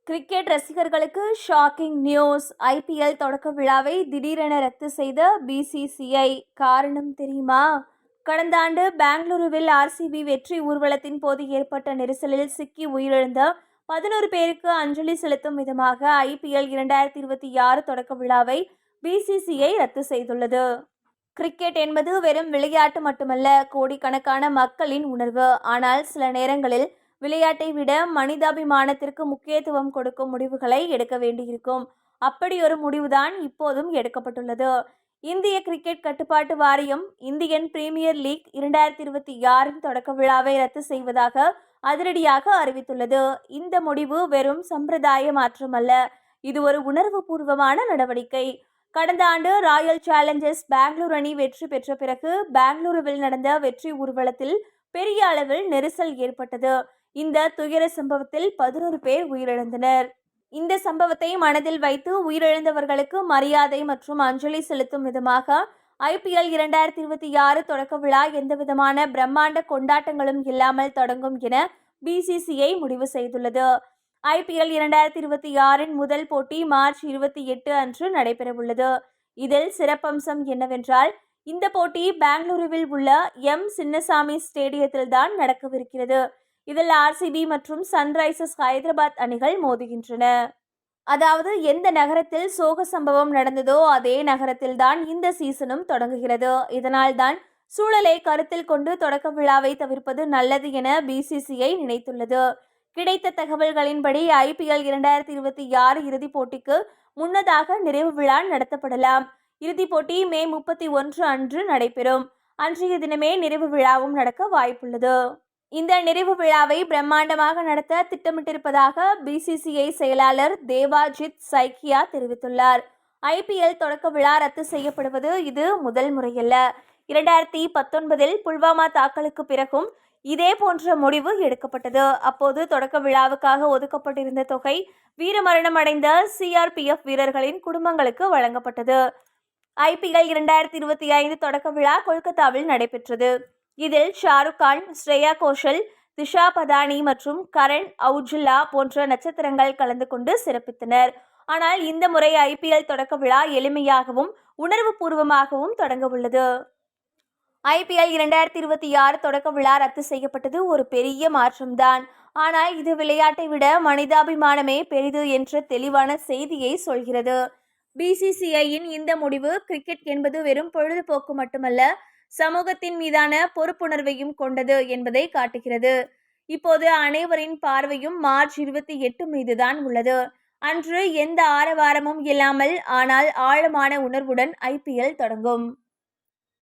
Cricket ரசிகர்களுக்கு shocking news. IPL தொடக்க விழாவை திடீரென ரத்து செய்த பிசிசிஐ. காரணம் தெரியுமா? கடந்த ஆண்டு பெங்களூருவில் ஆர்சிபி வெற்றி ஊர்வலத்தின் போது ஏற்பட்ட நெரிசலில் சிக்கி உயிரிழந்த 11 பேருக்கு அஞ்சலி செலுத்தும் விதமாக ஐபிஎல் 2026 தொடக்க விழாவை பிசிசிஐ ரத்து செய்துள்ளது. கிரிக்கெட் என்பது வெறும் விளையாட்டு மட்டுமல்ல, கோடிக்கணக்கான மக்களின் உணர்வு. ஆனால் சில நேரங்களில் விளையாட்டை விட மனிதாபிமானத்திற்கு முக்கியத்துவம் கொடுக்கும் முடிவுகளை எடுக்க வேண்டியிருக்கும். அப்படி ஒரு முடிவுதான் இப்போதும் எடுக்கப்பட்டுள்ளது. இந்திய கிரிக்கெட் கட்டுப்பாட்டு வாரியம் இந்தியன் பிரீமியர் லீக் 2026 தொடக்க விழாவை ரத்து செய்வதாக அதிரடியாக அறிவித்துள்ளது. இந்த முடிவு வெறும் சம்பிரதாய மாற்றமல்ல, இது ஒரு உணர்வு பூர்வமான நடவடிக்கை. கடந்த ஆண்டு ராயல் சேலஞ்சர்ஸ் பெங்களூரு அணி வெற்றி பெற்ற பிறகு பெங்களூருவில் நடந்த வெற்றி ஊர்வலத்தில் பெரிய அளவில் நெரிசல் ஏற்பட்டது. இந்த துயர சம்பவத்தில் 11 பேர் உயிரிழந்தனர். இந்த சம்பவத்தை மனதில் வைத்து உயிரிழந்தவர்களுக்கு மரியாதை மற்றும் அஞ்சலி செலுத்தும் விதமாக ஐபிஎல் 2026 தொடக்க விழா எந்தவிதமான பிரம்மாண்ட கொண்டாட்டங்களும் இல்லாமல் தொடங்கும் என பிசிசிஐ முடிவு செய்துள்ளது. ஐபிஎல் 2026 முதல் போட்டி மார்ச் 28 அன்று நடைபெறவுள்ளது. இதில் சிறப்பம்சம் என்னவென்றால், இந்த போட்டி பெங்களூருவில் உள்ள எம் சின்னசாமி ஸ்டேடியத்தில் தான் நடக்கவிருக்கிறது. இதில் ஆர்சிபி மற்றும் சன்ரைசர்ஸ் ஹைதராபாத் அணிகள் மோதுகின்றன. அதாவது எந்த நகரத்தில் சோக சம்பவம் நடந்ததோ அதே நகரத்தில் தான் இந்த சீசனும் தொடங்குகிறது. இதனால் தான் சூழலை கருத்தில் கொண்டு தொடக்க விழாவை தவிர்ப்பது நல்லது என பிசிசிஐ நினைத்துள்ளது. கிடைத்த தகவல்களின்படி ஐபிஎல் 2026 இறுதிப் போட்டிக்கு முன்னதாக நிறைவு விழா நடத்தப்படலாம். இறுதிப் போட்டி மே 31 அன்று நடைபெறும். அன்றைய தினமே நிறைவு விழாவும் நடக்க வாய்ப்புள்ளது. இந்த நிறைவு விழாவை பிரம்மாண்டமாக நடத்த திட்டமிட்டிருப்பதாக பிசிசிஐ செயலாளர் தேவாஜித் சைக்கியா தெரிவித்துள்ளார். ஐபிஎல் தொடக்க விழா ரத்து செய்யப்படுவது இது முதல் முறையல்ல. 2019 புல்வாமா தாக்குதலுக்கு பிறகும் இதே போன்ற முடிவு எடுக்கப்பட்டது. அப்போது தொடக்க விழாவுக்காக ஒதுக்கப்பட்டிருந்த தொகை வீரமரணம் அடைந்த சிஆர்பிஎஃப் வீரர்களின் குடும்பங்களுக்கு வழங்கப்பட்டது. ஐபிஎல் 2025 தொடக்க விழா கொல்கத்தாவில் நடைபெற்றது. இதில் ஷாருக் கான், ஸ்ரேயா கோஷல், திஷா பதானி மற்றும் கரண் அவுஜுல்லா போன்ற நட்சத்திரங்கள் கலந்து கொண்டு சிறப்பித்தனர். ஆனால் இந்த முறை ஐபிஎல் தொடக்க விழா எளிமையாகவும் உணர்வு பூர்வமாகவும் தொடங்க உள்ளது. ஐபிஎல் 2026 தொடக்க விழா ரத்து செய்யப்பட்டது ஒரு பெரிய மாற்றம்தான். ஆனால் இது விளையாட்டை விட மனிதாபிமானமே பெரிது என்ற தெளிவான செய்தியை சொல்கிறது. பிசிசிஐயின் இந்த முடிவு கிரிக்கெட் என்பது வெறும் பொழுதுபோக்கு மட்டுமல்ல, சமூகத்தின் மீதான பொறுப்புணர்வையும் கொண்டது என்பதை காட்டுகிறது. இப்போது அனைவரின் பார்வையும் மார்ச் 28 மீதுதான் உள்ளது. அன்று எந்த ஆரவாரமும் இல்லாமல் ஆனால் ஆழமான உணர்வுடன் ஐபிஎல் தொடங்கும்.